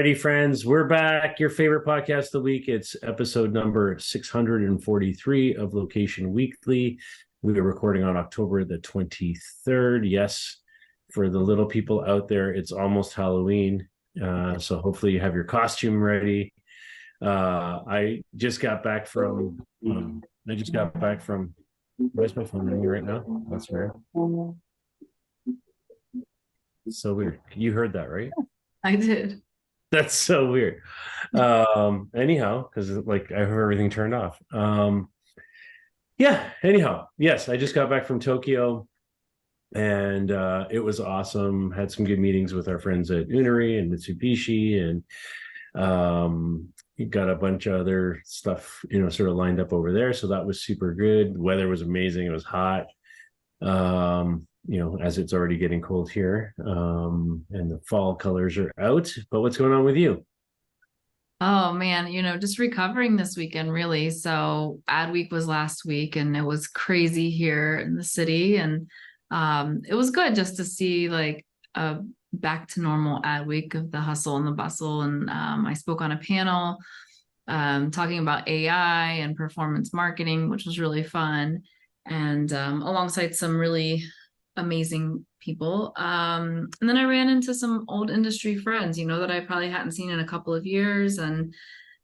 righty, friends, we're back. Your favorite podcast of the week. It's episode number 643 of Location Weekly. We are recording on October the 23rd. Yes, for the little people out there, it's almost Halloween. So hopefully you have your costume ready. I just got back from, where's my phone ringing right now? That's weird. It's so weird. You heard that, right? I did. That's so weird. Anyhow, because like I have everything turned off. Anyhow, yes, I just got back from Tokyo and it was awesome. Had some good meetings with our friends at Unary and Mitsubishi, and got a bunch of other stuff, sort of lined up over there. So that was super good. The weather was amazing. It was hot. As it's already getting cold here, and the fall colors are out. But what's going on with you? Oh man, just recovering this weekend really. So Ad Week was last week and it was crazy here in the city. And it was good just to see like a back to normal Ad Week of the hustle and the bustle. And I spoke on a panel talking about AI and performance marketing, which was really fun. And alongside some really amazing people. And then I ran into some old industry friends, that I probably hadn't seen in a couple of years. And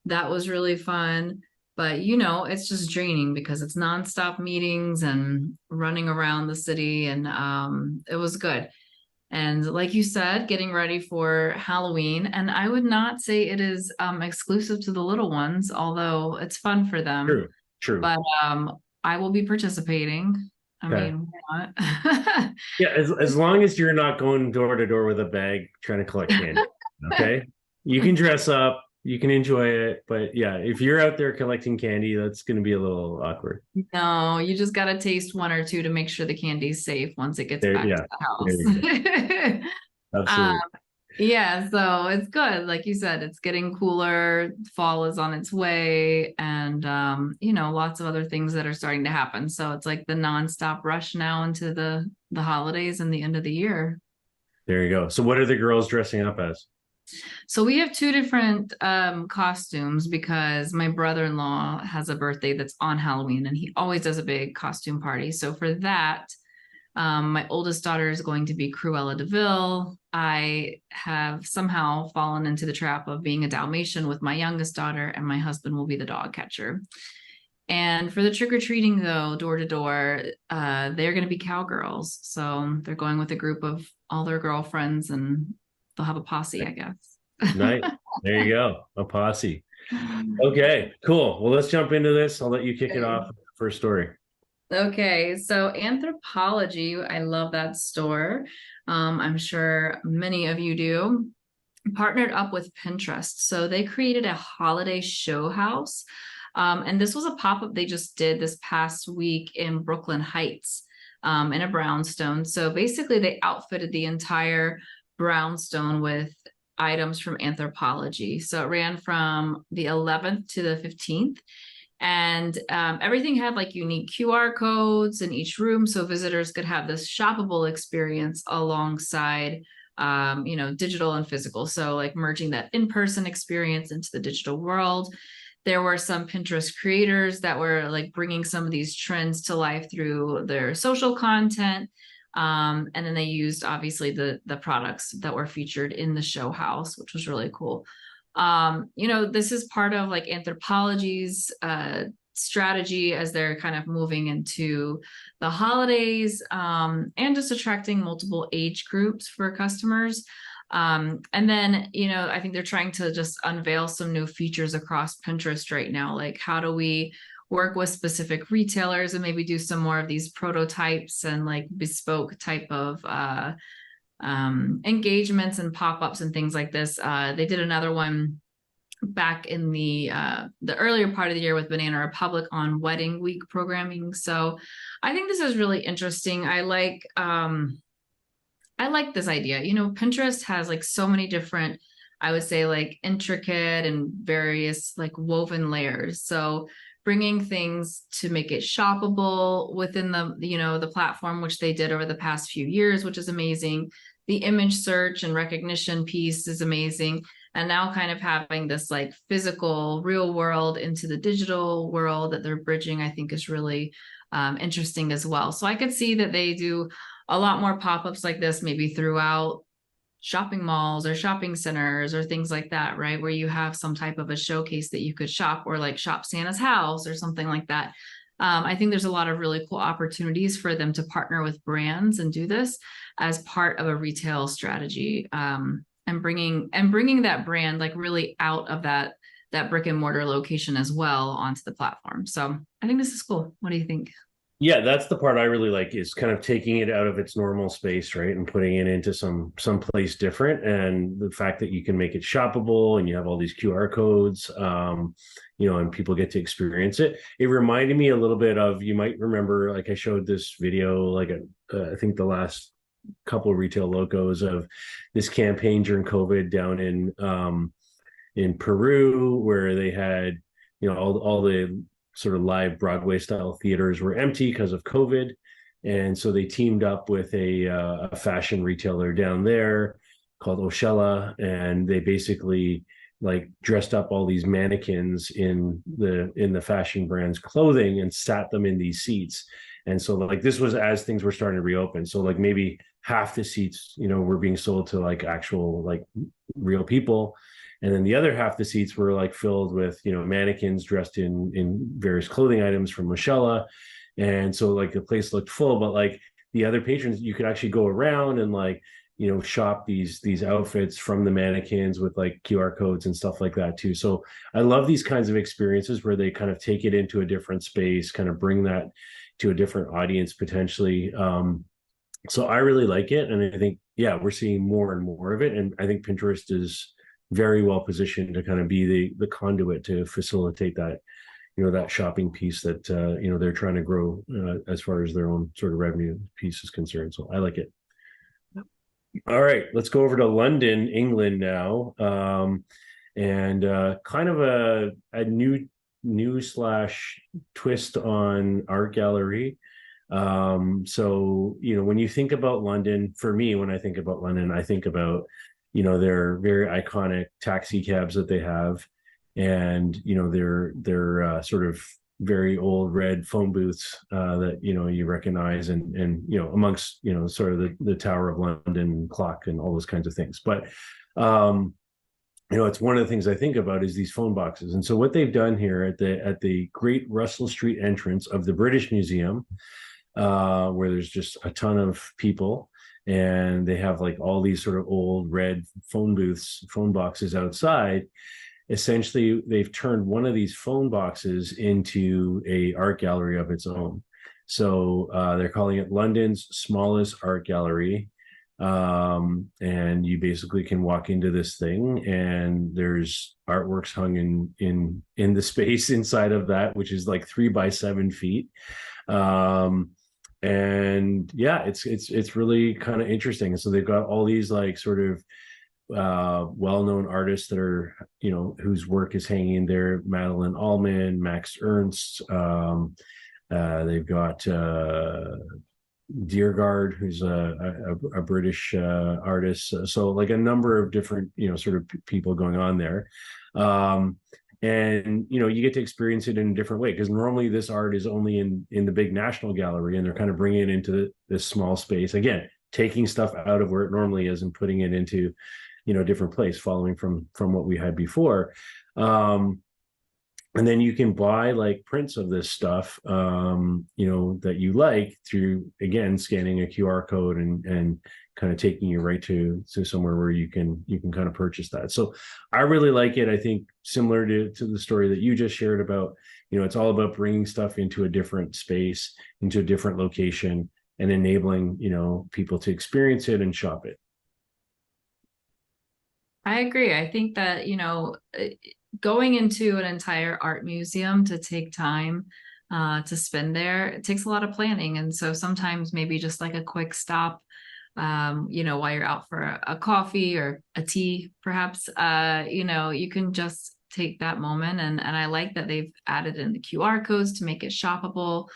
that was really fun. But, it's just draining because it's nonstop meetings and running around the city. And it was good. And like you said, getting ready for Halloween. And I would not say it is exclusive to the little ones, although it's fun for them. True, true. But I will be participating. I Okay. mean, why not? Yeah, as long as you're not going door to door with a bag trying to collect candy. Okay. You can dress up, you can enjoy it, but yeah, if you're out there collecting candy, that's going to be a little awkward. No, you just got to taste one or two to make sure the candy's safe once it gets There, back to yeah, there you go. the house. um, Absolutely. yeah, so it's good. Like you said, it's getting cooler. Fall is on its way, and lots of other things that are starting to happen. So it's like the nonstop rush now into the holidays and the end of the year. There you go. So what are the girls dressing up as? So we have two different costumes because my brother-in-law has a birthday that's on Halloween and he always does a big costume party. So for that, my oldest daughter is going to be Cruella de Vil. I have somehow fallen into the trap of being a Dalmatian with my youngest daughter, and my husband will be the dog catcher. And for the trick-or-treating, though, door to door, they're going to be cowgirls. So they're going with a group of all their girlfriends and they'll have a posse, I guess. Nice. There you go. A posse. Okay, cool. Well, let's jump into this. I'll let you kick it off with the first story. Okay, so Anthropologie, I love that store. I'm sure many of you do. Partnered up with Pinterest. So they created a holiday show house. And this was a pop-up they just did this past week in Brooklyn Heights, in a brownstone. So basically they outfitted the entire brownstone with items from Anthropologie. So it ran from the 11th to the 15th. And everything had like unique QR codes in each room. So visitors could have this shoppable experience alongside digital and physical. So like merging that in-person experience into the digital world. There were some Pinterest creators that were like bringing some of these trends to life through their social content. And then they used obviously the products that were featured in the show house, which was really cool. This is part of like Anthropologie's strategy as they're kind of moving into the holidays, and just attracting multiple age groups for customers. And then, I think they're trying to just unveil some new features across Pinterest right now. Like, how do we work with specific retailers and maybe do some more of these prototypes and like bespoke type of engagements and pop-ups and things like this. They did another one back in the earlier part of the year with Banana Republic on wedding week programming. So I think this is really interesting. I like this idea. Pinterest has like so many different, I would say, like intricate and various like woven layers. So bringing things to make it shoppable within the platform, which they did over the past few years, which is amazing. The image search and recognition piece is amazing. and now kind of having this like physical real world into the digital world that they're bridging, I think is really interesting as well. So I could see that they do a lot more pop-ups like this, maybe throughout shopping malls or shopping centers or things like that, right? Where you have some type of a showcase that you could shop, or like shop Santa's house or something like that. I think there's a lot of really cool opportunities for them to partner with brands and do this as part of a retail strategy, and bringing that brand like really out of that brick and mortar location as well onto the platform. So I think this is cool. What do you think? Yeah, that's the part I really like, is kind of taking it out of its normal space, right, and putting it into some place different. And the fact that you can make it shoppable and you have all these QR codes, and people get to experience it. It reminded me a little bit of, you might remember, like I showed this video, like I think the last couple of retail locos of this campaign during COVID down in Peru, where they had, all the sort of live Broadway style theaters were empty because of COVID. And so they teamed up with a fashion retailer down there called Oshella. And they basically like dressed up all these mannequins in the fashion brand's clothing and sat them in these seats. And so like this was as things were starting to reopen. So like maybe half the seats, were being sold to like actual like real people. And then the other half the seats were like filled with, mannequins dressed in various clothing items from Michelle. And so like the place looked full, but like the other patrons, you could actually go around and like, shop these outfits from the mannequins with like QR codes and stuff like that too. So I love these kinds of experiences where they kind of take it into a different space, kind of bring that to a different audience potentially. So I really like it. And I think, yeah, we're seeing more and more of it. And I think Pinterest is very well positioned to kind of be the conduit to facilitate that, that shopping piece that, they're trying to grow as far as their own sort of revenue piece is concerned. So I like it. All right, let's go over to London, England now. And kind of a new slash twist on art gallery. So, when you think about London, for me, when I think about London, I think about, their very iconic taxi cabs that they have, and their sort of very old red phone booths that you recognize, and amongst sort of the Tower of London clock and all those kinds of things. But it's one of the things I think about is these phone boxes. And so what they've done here at the Great Russell Street entrance of the British Museum, where there's just a ton of people, and they have like all these sort of old red phone boxes outside. Essentially, they've turned one of these phone boxes into a art gallery of its own. So they're calling it London's smallest art gallery. And you basically can walk into this thing, and there's artworks hung in the space inside of that, which is like 3 by 7 feet. And yeah, it's really kind of interesting. And so they've got all these like sort of well-known artists that are, whose work is hanging there: Madeline Allman, Max Ernst. They've got Diergaard, who's a British artist. So like a number of different, sort of people going on there. And you get to experience it in a different way, because normally this art is only in the big National Gallery, and they're kind of bringing it into this small space, again taking stuff out of where it normally is and putting it into a different place, following from what we had before. And then you can buy like prints of this stuff that you like through, again, scanning a QR code and kind of taking you right to somewhere where you can kind of purchase that. So I really like it. I think similar to the story that you just shared about, it's all about bringing stuff into a different space, into a different location, and enabling, people to experience it and shop it. I agree. I think that, going into an entire art museum to take time to spend there, it takes a lot of planning. And so sometimes maybe just like a quick stop, while you're out for a coffee or a tea, perhaps, you can just take that moment. And I like that they've added in the QR codes to make it shoppable.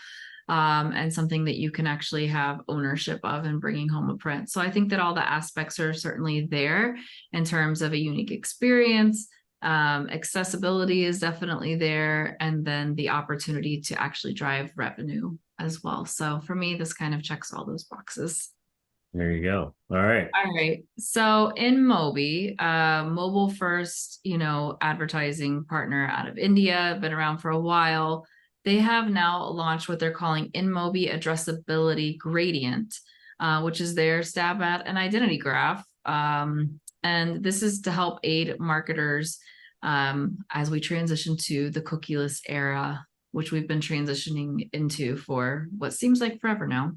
and something that you can actually have ownership of and bringing home a print. So I think that all the aspects are certainly there in terms of a unique experience. Accessibility is definitely there, and then the opportunity to actually drive revenue as well. So for me, this kind of checks all those boxes. There you go. All right. All right. So in Mobi, mobile first, advertising partner out of India, been around for a while. They have now launched what they're calling InMobi Addressability Gradient, which is their stab at an identity graph. And this is to help aid marketers as we transition to the cookieless era, which we've been transitioning into for what seems like forever now.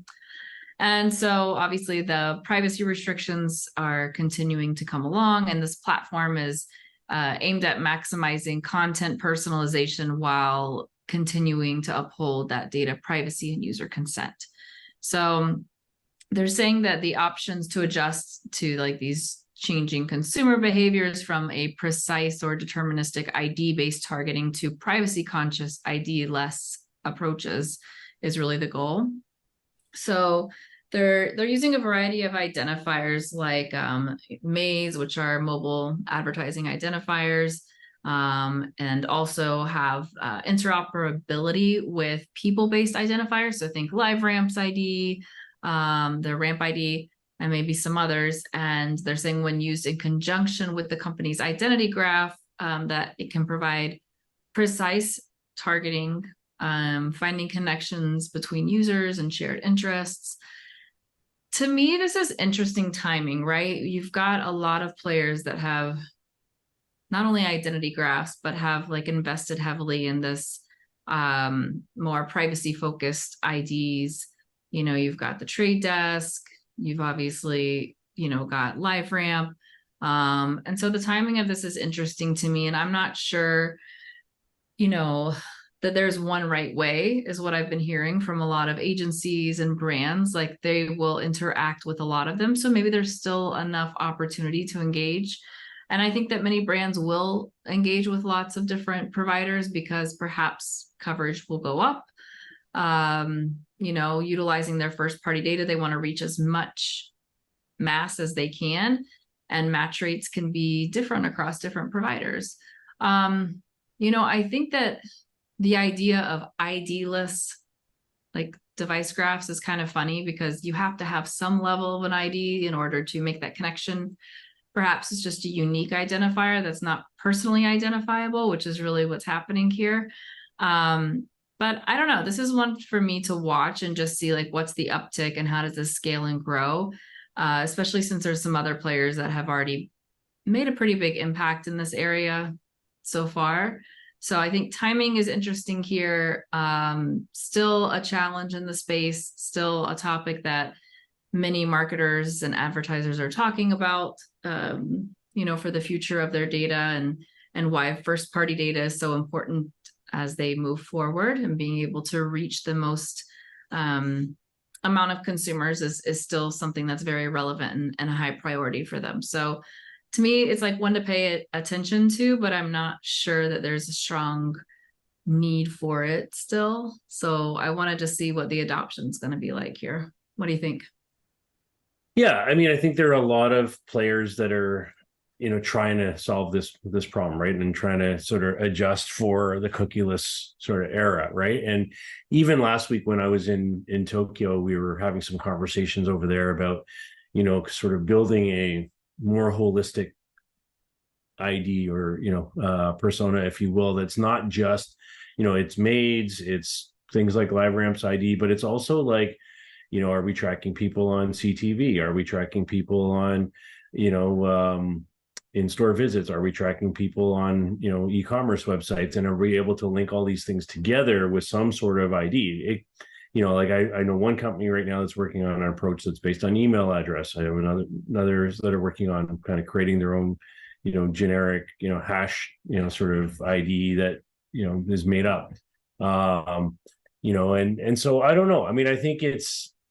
And so obviously the privacy restrictions are continuing to come along, and this platform is aimed at maximizing content personalization while continuing to uphold that data privacy and user consent. So they're saying that the options to adjust to like these changing consumer behaviors from a precise or deterministic ID-based targeting to privacy-conscious ID-less approaches is really the goal. So they're using a variety of identifiers like Maze, which are mobile advertising identifiers, and also have interoperability with people-based identifiers. So think LiveRamp's ID, the Ramp ID, and maybe some others. And they're saying when used in conjunction with the company's identity graph, that it can provide precise targeting, finding connections between users and shared interests. To me, this is interesting timing, right? You've got a lot of players that have not only identity graphs, but have like invested heavily in this more privacy focused IDs. You've got the Trade Desk, you've obviously, got LiveRamp. And so the timing of this is interesting to me, and I'm not sure, that there's one right way is what I've been hearing from a lot of agencies and brands. Like they will interact with a lot of them. So maybe there's still enough opportunity to engage. And I think that many brands will engage with lots of different providers because perhaps coverage will go up. Utilizing their first party data, they want to reach as much mass as they can, and match rates can be different across different providers. I think that the idea of ID-less like device graphs is kind of funny because you have to have some level of an ID in order to make that connection. Perhaps it's just a unique identifier that's not personally identifiable, which is really what's happening here. But I don't know. This is one for me to watch and just see like what's the uptick and how does this scale and grow, especially since there's some other players that have already made a pretty big impact in this area so far. So I think timing is interesting here. Still a challenge in the space, still a topic that many marketers and advertisers are talking about, for the future of their data and why first party data is so important as they move forward, and being able to reach the most amount of consumers is still something that's very relevant and a high priority for them. So to me, it's like one to pay attention to, but I'm not sure that there's a strong need for it still. So I want to just see what the adoption is going to be like here. What do you think? Yeah, I mean, I think there are a lot of players that are, trying to solve this problem, right? And trying to sort of adjust for the cookieless sort of era, right? And even last week when I was in Tokyo, we were having some conversations over there about, sort of building a more holistic ID or, persona, if you will, that's not just, it's Maids, it's things like LiveRamp's ID, but it's also like, are we tracking people on CTV? Are we tracking people on, in-store visits? Are we tracking people on, e-commerce websites? And are we able to link all these things together with some sort of ID? I know one company right now that's working on an approach that's based on email address. I have others that are working on kind of creating their own, generic, hash, sort of ID that, is made up. And so I don't know. I mean, I think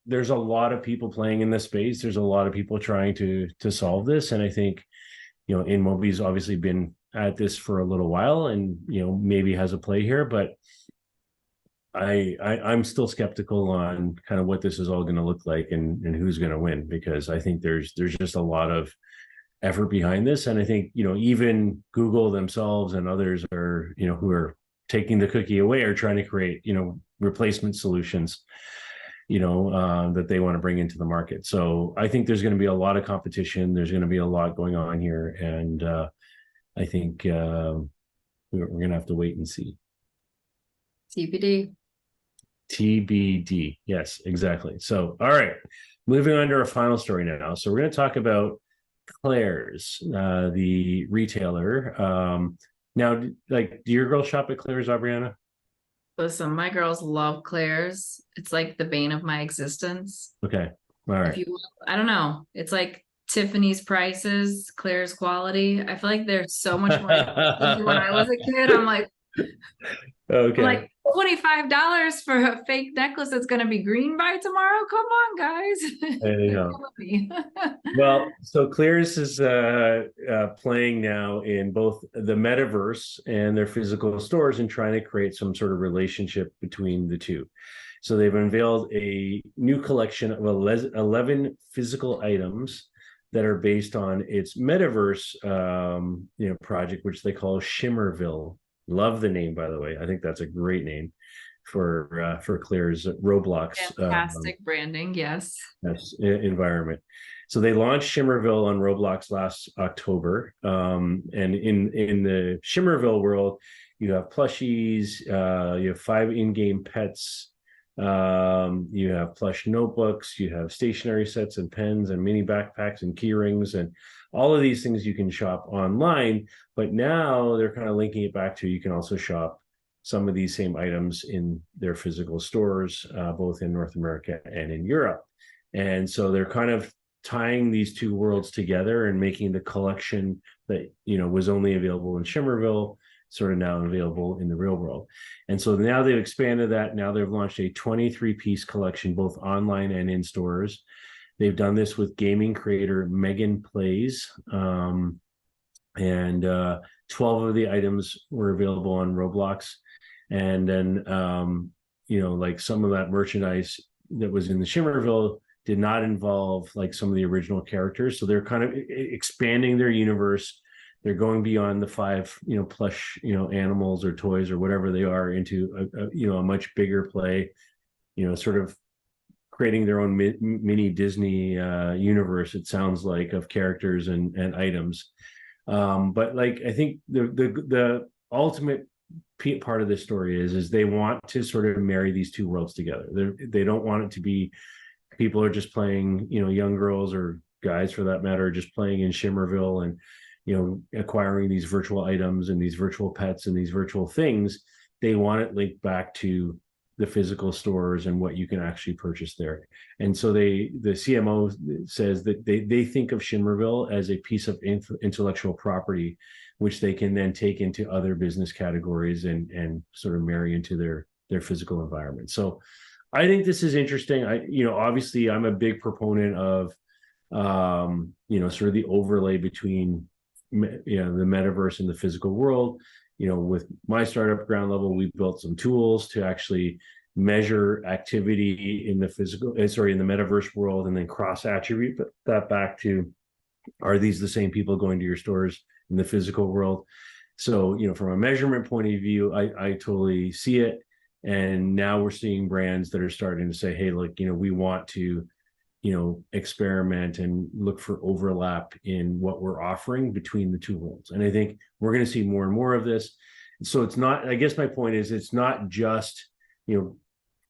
there's a lot of people playing in this space. There's a lot of people trying to solve this. And I think, InMobi's obviously been at this for a little while and, maybe has a play here, but I'm still skeptical on kind of what this is all going to look like and who's going to win, because I think there's just a lot of effort behind this. And I think, even Google themselves and others are, who are taking the cookie away, are trying to create, replacement solutions, that they want to bring into the market. So I think there's going to be a lot of competition. There's going to be a lot going on here. And I think we're going to have to wait and see. TBD. TBD. Yes, exactly. So, all right, moving on to our final story now. So we're going to talk about Claire's, the retailer. Now, like, do your girls shop at Claire's, Aubriana? Listen, my girls love Claire's. It's like the bane of my existence. Okay. All right. I don't know. It's like Tiffany's prices, Claire's quality. I feel like there's so much more than when I was a kid. I'm like, okay. I'm like $25 for a fake necklace that's going to be green by tomorrow. Come on, guys. There you go. Well, so Claire's is playing now in both the metaverse and their physical stores and trying to create some sort of relationship between the two. So they've unveiled a new collection of 11 physical items that are based on its metaverse project, which they call Shimmerville. Love the name, by the way. I think that's a great name for Claire's Roblox. Fantastic branding, yes. Environment. So they launched Shimmerville on Roblox last October. And in the Shimmerville world, you have plushies, you have 5 in-game pets, you have plush notebooks, you have stationery sets and pens and mini backpacks and key rings, and all of these things you can shop online. But now they're kind of linking it back to, you can also shop some of these same items in their physical stores, both in North America and in Europe. And so they're kind of tying these two worlds together and making the collection that, was only available in Shimmerville sort of now available in the real world. And so now they've expanded that. Now they've launched a 23-piece collection, both online and in stores. They've done this with gaming creator Megan Plays. And 12 of the items were available on Roblox. And then, like some of that merchandise that was in the Shimmerville did not involve like some of the original characters. So they're kind of expanding their universe. They're going beyond the 5, plush, animals or toys or whatever they are into a much bigger play, sort of creating their own mini Disney universe, it sounds like, of characters and items. But like, I think the ultimate part of this story is they want to sort of marry these two worlds together. They don't want it to be people are just playing, young girls or guys for that matter, just playing in Shimmerville and, acquiring these virtual items and these virtual pets and these virtual things. They want it linked back to the physical stores and what you can actually purchase there. And so the CMO says that they think of Shimmerville as a piece of intellectual property, which they can then take into other business categories and sort of marry into their physical environment. So I think this is interesting. Obviously I'm a big proponent of, sort of the overlay between, the metaverse and the physical world. With my startup Ground Level, we built some tools to actually measure activity in the metaverse world, and then cross attribute that back to, are these the same people going to your stores in the physical world? So, from a measurement point of view, I totally see it. And now we're seeing brands that are starting to say, hey, look, we want to, experiment and look for overlap in what we're offering between the two worlds. And I think we're going to see more and more of this. So it's not, I guess my point is, it's not just,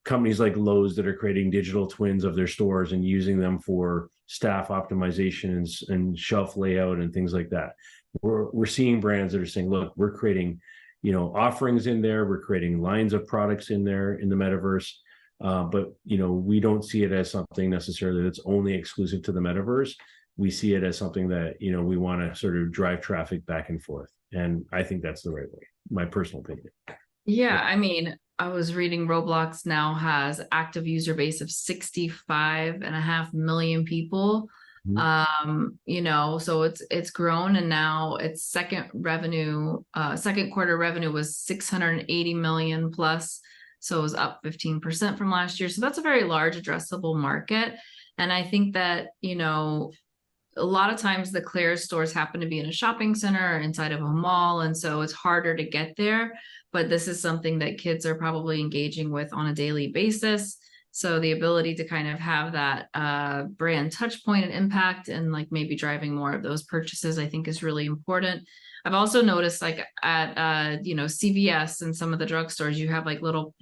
companies like Lowe's that are creating digital twins of their stores and using them for staff optimization and shelf layout and things like that. We're seeing brands that are saying, look, we're creating, offerings in there. We're creating lines of products in there in the metaverse. But we don't see it as something necessarily that's only exclusive to the metaverse. We see it as something that, we want to sort of drive traffic back and forth. And I think that's the right way, my personal opinion. Yeah, I mean, I was reading Roblox now has active user base of 65.5 million people. So it's grown, and now its second quarter revenue was 680 million plus. So it was up 15% from last year. So that's a very large addressable market. And I think that, you know, a lot of times the Claire's stores happen to be in a shopping center or inside of a mall. And so it's harder to get there. But this is something that kids are probably engaging with on a daily basis. So the ability to kind of have that brand touch point and impact and like maybe driving more of those purchases, I think is really important. I've also noticed like at, you know, CVS and some of the drugstores, you have like little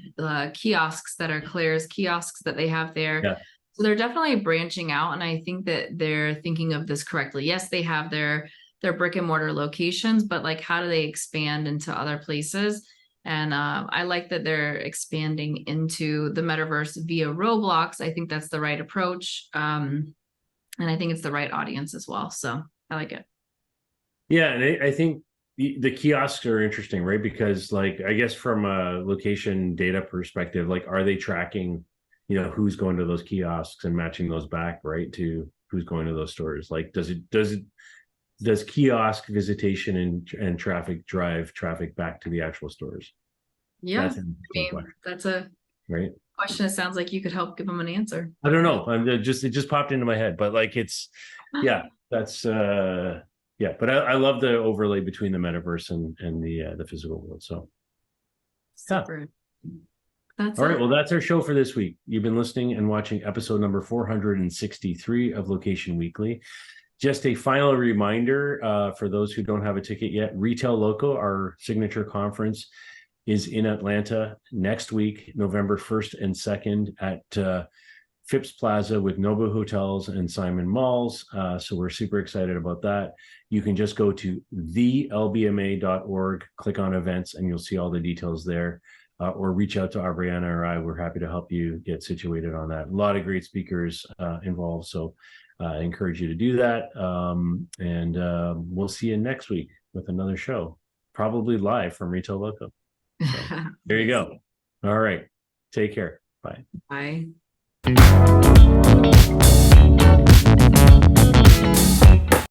kiosks that are Claire's kiosks that they have there. Yeah. So they're definitely branching out. And I think that they're thinking of this correctly. Yes, they have their brick and mortar locations, but like, how do they expand into other places? And I like that they're expanding into the metaverse via Roblox. I think that's the right approach. And I think it's the right audience as well. So I like it. Yeah, and I think the kiosks are interesting, right? Because like, I guess from a location data perspective, like, are they tracking, you know, who's going to those kiosks and matching those back, right, to who's going to those stores? Like, does kiosk visitation and traffic drive traffic back to the actual stores? Yeah, That's an interesting question, that's a right? question. It sounds like you could help give them an answer. I don't know. It just popped into my head, but like, it's, yeah, that's yeah. But I love the overlay between the metaverse and the physical world. So super. That's all right. it. Well, that's our show for this week. You've been listening and watching episode number 463 of Location Weekly. Just a final reminder for those who don't have a ticket yet, Retail Loco, our signature conference, is in Atlanta next week, November 1st and 2nd at Phipps Plaza with Nobu Hotels and Simon Malls. So we're super excited about that. You can just go to thelbma.org, click on events, and you'll see all the details there. Or reach out to Aubriana or I. We're happy to help you get situated on that. A lot of great speakers involved. So I encourage you to do that. And we'll see you next week with another show, probably live from Retail Loco. So, there you go. All right. Take care. Bye. Bye.